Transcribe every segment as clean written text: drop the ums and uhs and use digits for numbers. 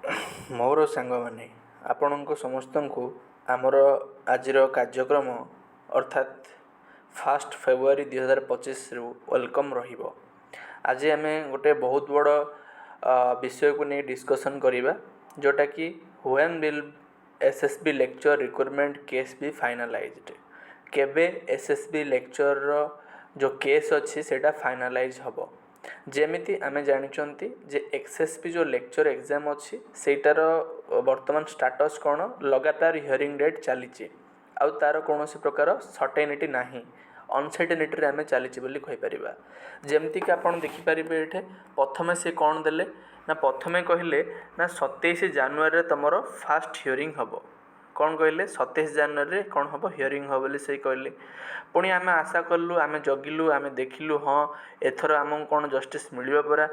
ମୋର ସାଙ୍ଗମାନେ ଆପଣଙ୍କ ସମସ୍ତଙ୍କୁ ଆମର ଆଜିର କାର୍ଯ୍ୟକ୍ରମ ଅର୍ଥାତ୍ 1 ଫେବୃଆରୀ 2025ରୁ ୱେଲକମ୍ ରହିବ। ଆଜି ଆମେ ଗୋଟେ ବହୁତ ବଡ଼ ବିଷୟକୁ ନେଇ ଡିସ୍କସନ୍ କରିବା, ଯେଉଁଟାକି when will SSB lecture recruitment case be finalised. କେବେ SSB ଲେକ୍ଚରର ଯେଉଁ କେସ୍ ଅଛି ସେଇଟା ଫାଇନାଲାଇଜ୍ ହେବ। ଯେମିତି ଆମେ ଜାଣିଛନ୍ତି ଯେ SSB ଯେଉଁ ଲେକ୍ଚର ଏକ୍ଜାମ୍ ଅଛି ସେଇଟାର ବର୍ତ୍ତମାନ ଷ୍ଟାଟସ୍ କ'ଣ, ଲଗାତାର ହିୟରିଂ ଡେଟ୍ ଚାଲିଛି, ଆଉ ତା'ର କୌଣସି ପ୍ରକାର ସର୍ଟେନିଟି ନାହିଁ, ଅନସର୍ଟେନିଟିରେ ଆମେ ଚାଲିଛି ବୋଲି କହିପାରିବା। ଯେମିତିକି ଆପଣ ଦେଖିପାରିବେ ଏଠି ପ୍ରଥମେ ସେ କ'ଣ ଦେଲେ ନା, ପ୍ରଥମେ କହିଲେ ନା 27 ଜାନୁଆରୀରେ ତୁମର ଫାଷ୍ଟ ହିୟରିଂ ହେବ। କ'ଣ କହିଲେ? 27 ଜାନୁଆରୀରେ କ'ଣ ହେବ, ହିୟରିଂ ହେବ ବୋଲି ସେ କହିଲେ। ପୁଣି ଆମେ ଆଶା କଲୁ, ଆମେ ଜଗିଲୁ, ଆମେ ଦେଖିଲୁ, ହଁ ଏଥର ଆମକୁ କ'ଣ ଜଷ୍ଟିସ୍ ମିଳିବ ପରା।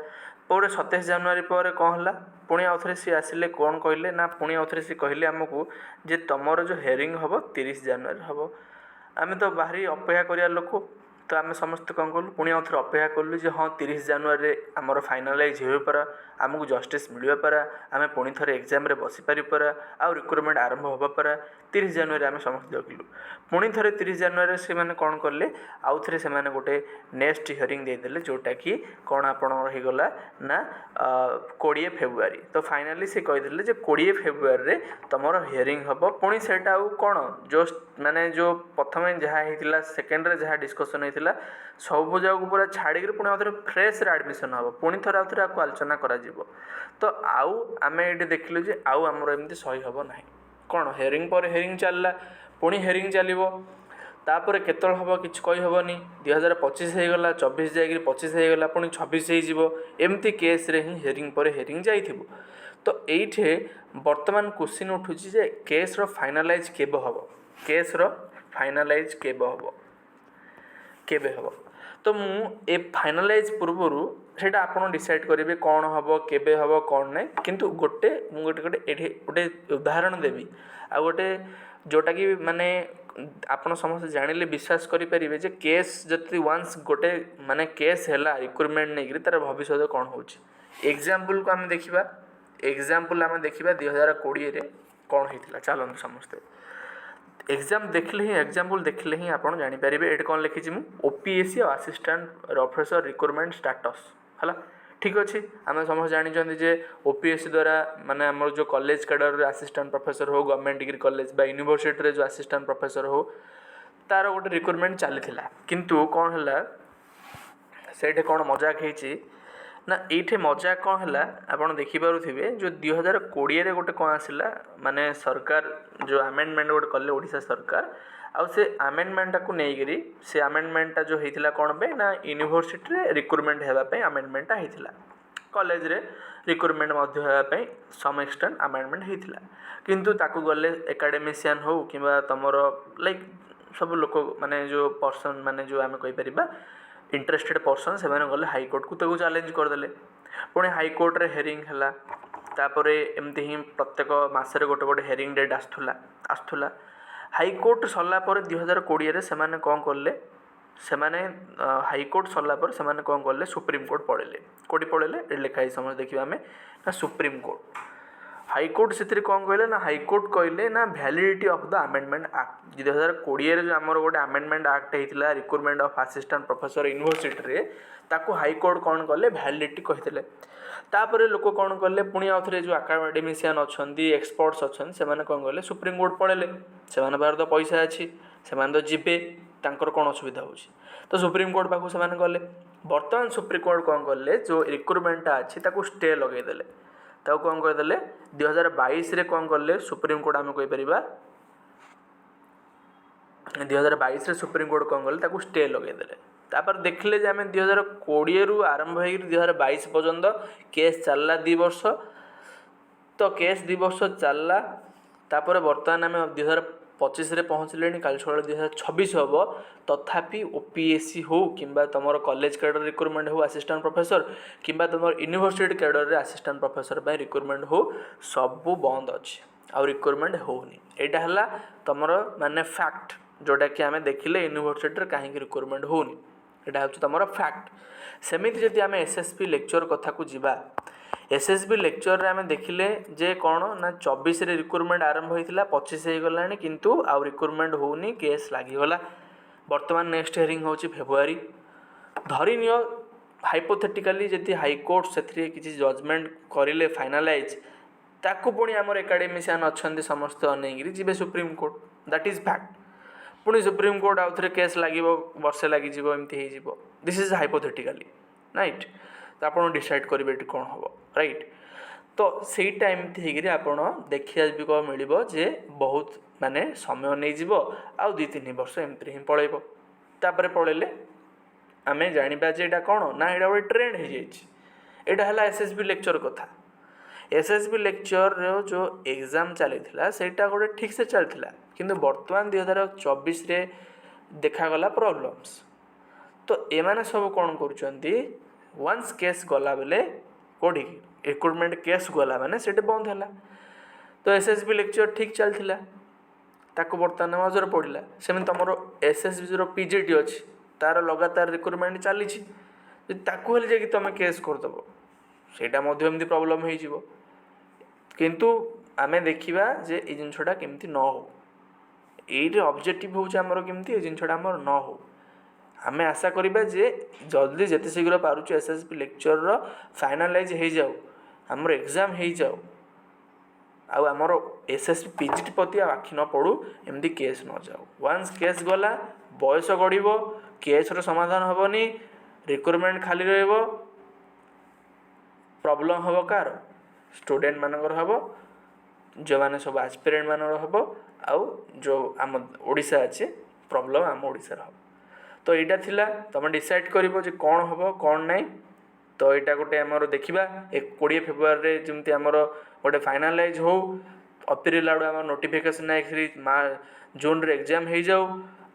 ପରେ 27 ଜାନୁଆରୀ ପରେ କ'ଣ ହେଲା, ପୁଣି ଆଉଥରେ ସିଏ ଆସିଲେ, କ'ଣ କହିଲେ ନା, ପୁଣି ଆଉଥରେ ସିଏ କହିଲେ ଆମକୁ ଯେ ତୁମର ଯେଉଁ ହିୟରିଂ ହେବ 30 ଜାନୁଆରୀରେ ହେବ। ଆମେ ତ ଭାରି ଅପେକ୍ଷା କରିବା ଲୋକ, ତ ଆମେ ସମସ୍ତେ କ'ଣ କଲୁ, ପୁଣି ଆଉଥରେ ଅପେକ୍ଷା କଲୁ ଯେ ହଁ 30 ଜାନୁଆରୀରେ ଆମର ଫାଇନାଲାଇଜ୍ ହେବ ପରା, ଆମକୁ ଜଷ୍ଟିସ୍ ମିଳିବ ପରା, ଆମେ ପୁଣି ଥରେ ଏକ୍ଜାମ୍ରେ ବସିପାରିବୁ ପରା, ଆଉ ରିକ୍ରୁଟମେଣ୍ଟ ଆରମ୍ଭ ହେବ ପରା। 30 ଜାନୁଆରୀ ଆମେ ସମସ୍ତେ ଜଗିଲୁ। ପୁଣି ଥରେ 30 ଜାନୁଆରୀରେ ସେମାନେ କ'ଣ କଲେ, ଆଉଥରେ ସେମାନେ ଗୋଟେ ନେକ୍ସଟ ହିୟରିଂ ଦେଇଦେଲେ, ଯେଉଁଟାକି କ'ଣ ଆପଣଙ୍କର ହେଇଗଲା ନା 20 ଫେବୃଆରୀ। ତ ଫାଇନାଲି ସେ କହିଦେଲେ ଯେ 20 ଫେବୃଆରୀରେ ତୁମର ହିୟରିଂ ହେବ। ପୁଣି ସେଇଟା ଆଉ କ'ଣ, ଯେଉଁ ପ୍ରଥମେ ଯାହା ହେଇଥିଲା, ସେକେଣ୍ଡରେ ଯାହା ଡିସ୍କସନ୍ ହେଇଥିଲା, ସବୁ ଯାକୁ ପୁରା ଛାଡ଼ିକିରି ପୁଣି ଆଉଥରେ ଫ୍ରେଶ୍ରେ ଆଡ଼ମିସନ୍ ହେବ, ପୁଣି ଥରେ ଆଉଥରେ ଆକୁ ଆଲୋଚନା କରାଯିବ। ତ ଆଉ ଆମେ ଏଇଠି ଦେଖିଲୁ ଯେ ଆଉ ଆମର ଏମିତି ସହି ହେବ ନାହିଁ। କ'ଣ, ହିୟରିଂ ପରେ ହିୟରିଂ ଚାଲିଲା, ପୁଣି ହିୟରିଂ ଚାଲିବ, ତାପରେ କେତେବେଳେ ହେବ କିଛି କହିହେବନି। 2025 ହେଇଗଲା, 24 ଯାଇକିରି 25 ହେଇଗଲା, ପୁଣି 26 ହେଇଯିବ। ଏମିତି କେସ୍ରେ ହିଁ ହିୟରିଂ ପରେ ହିୟରିଂ ଯାଇଥିବ। ତ ଏଇଠି ବର୍ତ୍ତମାନ କ୍ୱେଶ୍ଚିନ୍ ଉଠୁଛି ଯେ କେସ୍ର ଫାଇନାଲାଇଜ୍ କେବେ ହେବ, କେସ୍ର ଫାଇନାଲାଇଜ୍ କେବେ ହେବ। ତ ମୁଁ ଏ ଫାଇନାଲାଇଜ୍ ପୂର୍ବରୁ ସେଇଟା ଆପଣ ଡିସାଇଡ଼୍ କରିବେ କ'ଣ ହେବ, କେବେ ହେବ, କ'ଣ ନାହିଁ। କିନ୍ତୁ ମୁଁ ଏଠି ଗୋଟେ ଉଦାହରଣ ଦେବି, ଆଉ ଗୋଟେ ଯେଉଁଟାକି ମାନେ ଆପଣ ସମସ୍ତେ ଜାଣିଲେ ବିଶ୍ୱାସ କରିପାରିବେ ଯେ କେସ୍ ଯଦି ୱାନ୍ସ ଗୋଟେ ମାନେ କେସ୍ ହେଲା ରିକ୍ରୁଟମେଣ୍ଟ ନେଇକରି, ତା'ର ଭବିଷ୍ୟତ କ'ଣ ହେଉଛି। ଏକ୍ଜାମ୍ପଲ୍କୁ ଆମେ ଦେଖିବା 2020ରେ କ'ଣ ହେଇଥିଲା। ଚାଲନ୍ତୁ ସମସ୍ତେ ଏକ୍ଜାମ୍ପଲ୍ ଦେଖିଲେ ହିଁ ଆପଣ ଜାଣିପାରିବେ। ଏଠି କ'ଣ ଲେଖିଛି ମୁଁ, OPSC ଆଉ ଆସିଷ୍ଟାଣ୍ଟ ପ୍ରଫେସର ରିକ୍ରୁଟମେଣ୍ଟ ଷ୍ଟାଟସ୍ ହେଲା। ଠିକ୍ ଅଛି, ଆମେ ସମସ୍ତେ ଜାଣିଛନ୍ତି ଯେ OPSC ଦ୍ୱାରା ମାନେ ଆମର ଯେଉଁ କଲେଜ କ୍ୟାଡ଼ରରେ ଆସିଷ୍ଟାଣ୍ଟ ପ୍ରଫେସର ହେଉ, ଗଭର୍ଣ୍ଣମେଣ୍ଟ ଡିଗ୍ରୀ କଲେଜ ବା ୟୁନିଭର୍ସିଟିରେ ଯେଉଁ ଆସିଷ୍ଟାଣ୍ଟ ପ୍ରଫେସର ହେଉ, ତା'ର ଗୋଟେ ରିକ୍ରୁଟମେଣ୍ଟ ଚାଲିଥିଲା। କିନ୍ତୁ କ'ଣ ହେଲା, ସେଇଠି କ'ଣ ମଜାକ ହେଇଛି ନା, ଏଇଠି ମଜାକ କ'ଣ ହେଲା ଆପଣ ଦେଖିପାରୁଥିବେ, ଯେଉଁ 2020ରେ ଗୋଟେ କ'ଣ ଆସିଲା, ମାନେ ସରକାର ଯେଉଁ ଆମେଣ୍ଡମେଣ୍ଟ ଗୋଟେ କଲେ ଓଡ଼ିଶା ସରକାର, ଆଉ ସେ ଆମେଣ୍ଡମେଣ୍ଟଟାକୁ ନେଇକରି, ସେ ଆମେଣ୍ଡମେଣ୍ଟଟା ଯେଉଁ ହେଇଥିଲା କ'ଣ ପାଇଁ ନା, ୟୁନିଭର୍ସିଟିରେ ରିକ୍ରୁଟମେଣ୍ଟ ହେବା ପାଇଁ ଆମେଣ୍ଡମେଣ୍ଟଟା ହେଇଥିଲା, କଲେଜରେ ରିକ୍ରୁଟମେଣ୍ଟ ମଧ୍ୟ ହେବା ପାଇଁ ସମ୍ ଏକ୍ସଟେଣ୍ଟ ଆମେଣ୍ଡମେଣ୍ଟ ହେଇଥିଲା। କିନ୍ତୁ ତାକୁ ଗଲେ ଏକାଡେମିସିଆନ୍ ହେଉ କିମ୍ବା ତୁମର ସବୁ ଲୋକ ମାନେ ଯେଉଁ ପର୍ସନ୍, ମାନେ ଯେଉଁ ଆମେ କହିପାରିବା ଇଣ୍ଟରେଷ୍ଟେଡ଼ ପର୍ସନ୍, ସେମାନେ ଗଲେ ହାଇକୋର୍ଟକୁ, ତାକୁ ଚ୍ୟାଲେଞ୍ଜ କରିଦେଲେ। ପୁଣି ହାଇକୋର୍ଟରେ ହିୟରିଂ ହେଲା। ତାପରେ ଏମିତି ହିଁ ପ୍ରତ୍ୟେକ ମାସରେ ଗୋଟେ ହିୟରିଂ ଡେଟ୍ ଆସୁଥିଲା। ହାଇକୋର୍ଟ ସରିଲା ପରେ 2020ରେ ସେମାନେ କ'ଣ କଲେ, ହାଇକୋର୍ଟ ସରିଲା ପରେ ସେମାନେ କ'ଣ କଲେ, ସୁପ୍ରିମକୋର୍ଟ ପଳେଇଲେ। କେଉଁଠି ପଳେଇଲେ, ଏଠି ଲେଖା ହେଇଛି, ସମସ୍ତେ ଦେଖିବା ଆମେ ନା, ସୁପ୍ରିମକୋର୍ଟ। ହାଇକୋର୍ଟ ସେଥିରେ କ'ଣ କହିଲେ ନା, ହାଇକୋର୍ଟ କହିଲେ ନା validity of the amendment act. 2020ରେ ଯେଉଁ ଆମର ଗୋଟେ ଆମେଣ୍ଡମେଣ୍ଟ ଆକ୍ଟ ହେଇଥିଲା ରିକ୍ରୁଟମେଣ୍ଟ ଅଫ୍ ଆସିଷ୍ଟାଣ୍ଟ ପ୍ରଫେସର ୟୁନିଭର୍ସିଟିରେ, ତାକୁ ହାଇକୋର୍ଟ କ'ଣ କଲେ, ଭ୍ୟାଲିଡିଟି କହିଥିଲେ। ତାପରେ ଲୋକ କ'ଣ କଲେ, ପୁଣି ଆଉଥରେ ଯେଉଁ ଆକାଡେମିସିଆନ୍ ଅଛନ୍ତି, ଏକ୍ସପର୍ଟସ୍ ଅଛନ୍ତି, ସେମାନେ କ'ଣ କଲେ, ସୁପ୍ରିମକୋର୍ଟ ପଳେଇଲେ। ସେମାନଙ୍କ ପାଖରେ ତ ପଇସା ଅଛି, ସେମାନେ ତ ଯିବେ, ତାଙ୍କର କ'ଣ ଅସୁବିଧା ହେଉଛି। ତ ସୁପ୍ରିମକୋର୍ଟ ପାଖକୁ ସେମାନେ ଗଲେ। ବର୍ତ୍ତମାନ ସୁପ୍ରିମକୋର୍ଟ କ'ଣ କଲେ, ଯେଉଁ ରିକ୍ରୁଟମେଣ୍ଟଟା ଅଛି ତାକୁ ଷ୍ଟେ ଲଗାଇଦେଲେ। ତାକୁ କ'ଣ କରିଦେଲେ, 2022ରେ କ'ଣ କଲେ ସୁପ୍ରିମକୋର୍ଟ, ଆମେ କହିପାରିବା 2022ରେ ସୁପ୍ରିମକୋର୍ଟ କ'ଣ କଲେ, ତାକୁ ଷ୍ଟେ ଲଗାଇଦେଲେ। ତାପରେ ଦେଖିଲେ ଯେ ଆମେ 2020ରୁ ଆରମ୍ଭ ହେଇକି 2022 ପର୍ଯ୍ୟନ୍ତ କେସ୍ ଚାଲିଲା 2 ବର୍ଷ। ତ କେସ୍ 2 ବର୍ଷ ଚାଲିଲା, ତାପରେ ବର୍ତ୍ତମାନ ଆମେ 2025ରେ ପହଞ୍ଚିଲେଣି, କାଲି ସକାଳେ 2026 ହେବ। ତଥାପି OPSC ହେଉ କିମ୍ବା ତୁମର କଲେଜ କ୍ୟାଡ଼ର ରିକ୍ରୁଟମେଣ୍ଟ ହେଉ ଆସିଷ୍ଟାଣ୍ଟ ପ୍ରଫେସର, କିମ୍ବା ତୁମର ୟୁନିଭର୍ସିଟି କ୍ୟାଡ଼ରରେ ଆସିଷ୍ଟାଣ୍ଟ ପ୍ରଫେସର ପାଇଁ ରିକ୍ରୁଟମେଣ୍ଟ ହେଉ, ସବୁ ବନ୍ଦ ଅଛି, ଆଉ ରିକ୍ରୁଟମେଣ୍ଟ ହେଉନି। ଏଇଟା ହେଲା ତୁମର ମାନେ ଫ୍ୟାକ୍ଟ, ଯେଉଁଟାକି ଆମେ ଦେଖିଲେ ୟୁନିଭର୍ସିଟିରେ କାହିଁକି ରିକ୍ରୁଟମେଣ୍ଟ ହେଉନି, ଏଇଟା ହେଉଛି ତୁମର ଫ୍ୟାକ୍ଟ। ସେମିତି ଯଦି ଆମେ SSB ଲେକ୍ଚର କଥାକୁ ଯିବା, एसएसबी लेक्चर रे आमे देखिले जे कौन ना 24 रे रिक्रुटमेंट आरंभ होइतिला 25 हो गलानी किंतु आउ रिक्रुटमेंट होउनी केस लागिगला। वर्तमान नेक्स्ट हियरिंग होची फेब्रुआरी। धरी नियो हाइपोथेटिकली जदि हाईकोर्ट से किसी जजमेंट करें फाइनालाइज ताकू पुणी आमर एकाडेमिशियन अच्छा समस्त अनेक जी Supreme Court that is fact. पुणी सुप्रीम कोर्ट आउ थे केस लगे वर्षे लगे एमती हो दिस इज हाइपोथेटिकली राइट। तो आप डिसाइड करेंगे कौन हम राइट। तो सहीटा एमती होकर देखिए भी कौन मिल जे बहुत माने समय नहीं आउ 2-3 वर्ष एमती ही पलैब तापर पलैले आमे जानिबा जे एटा कौन ना एटा गोटे ट्रेंड हो जाइए। है एसएसबी लेक्चर कथा। एसएसबी लेक्चर जो एग्जाम चली सेटा गोटे ठीक से चलता किंतु वर्तमान 2024 रे देखागला प्रॉब्लम्स। तो एमाने सब कौन करुँच वंस केस गला बेले कौटी रिक्रुटमेंट केस गला माने सेटे बंद है। तो एसएसबी लेक्चर ठीक चलता ताको बर्तमान नजर पड़ा सेम तुम एसएसबी जो पीजीटी अच्छी तार लगातार रिक्रुटमेंट चली ताकू हेले जाकि तुम केस करदेव सेटा एमती प्रॉब्लम हो किंतु आमे देखिबा जे ए जिनसटा केमती न हो ये ऑब्जेक्टिव होउछ हमर केमती ए जिनसटा हमर न हो। आमे आशा करिबा जे जल्दी जेते शीघ्र पारुछु एसएसबी लेक्चर रो फाइनलाइज हो जाऊ हमर एग्जाम हो जाऊ आउ आमर एसएसबी पीजीटी प्रति आखि न पड़ू एमती केस न जाऊ। वंस केस गला बयस गड़िबो केस रो समाधान हेबनी रिक्रुटमेंट खाली रहइबो प्रॉब्लम हम कार स्टूडेंट मानकर हम जो मैंने सब एस्पिरेंट मानकर हम आउ जो आम ओडिशा अच्छे प्रॉब्लम आम ओडिशा हम। तो यहाँ थिला तुम डिसाइड कर कौन हम कौन नहीं। तो यहाँ गोटे आमर देखा 20 फेब्रुआरी जमी आमर गोटे फाइनालाइज हो अप्रिल आड़ आम नोटिफिकेशन जून रे एग्जाम हो जाऊ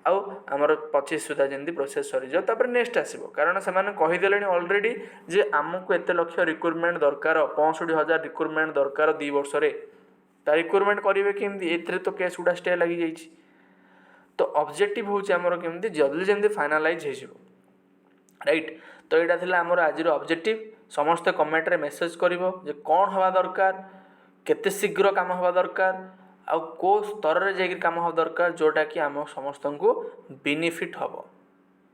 आउ आमर 25 सुधा जमी प्रोसेस सरी जाओ तापर नेक्स्ट आसो कारण से कहीदे अलरेडी जे आमको एत लक्ष रिक्रुटमेंट दरकार 65,000 रिक्रुटमेंट दरकार 2 वर्ष रिक्रुटमेंट करेंगे केमती ए तो केस गुड़ा स्टे लगी जाइए। तो ऑब्जेक्टिव होउछ हमर केमती जल्दी जल्दी फाइनालाइज हो राइट। तो यहाँ थिला हमर आज ऑब्जेक्टिव समस्त कमेंट रे मेसेज करिवो जे कौन हवा दरकार केते शीघ्र काम हवा दरकार आउ को स्तर रे जाकर काम हवा दरकार जोटा कि आम समस्त को बेनिफिट हम।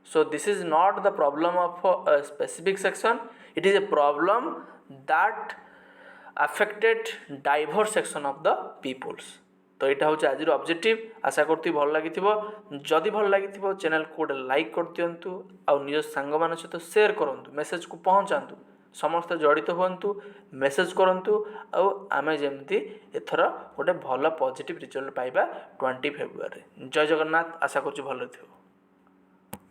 So this is not the problem of a specific section, it is a problem that affected diverse section of the peoples। तो यहाँ हूँ आज ऑब्जेक्टिव आशा करती भल लगी जदि भल लगी चैनल को गोटे लाइक कर दिंतु आउ निज सांग मान सहित शेयर करूँ मेसेज को पहुँचातु समस्त जड़ित हुंतु मेसेज करूँ आउ आमे जमती एथर गोटे भल पॉजिटिव रिजल्ट पाइबा 20 फेब्रुआरी। जय जगन्नाथ आशा करूँ भल थी।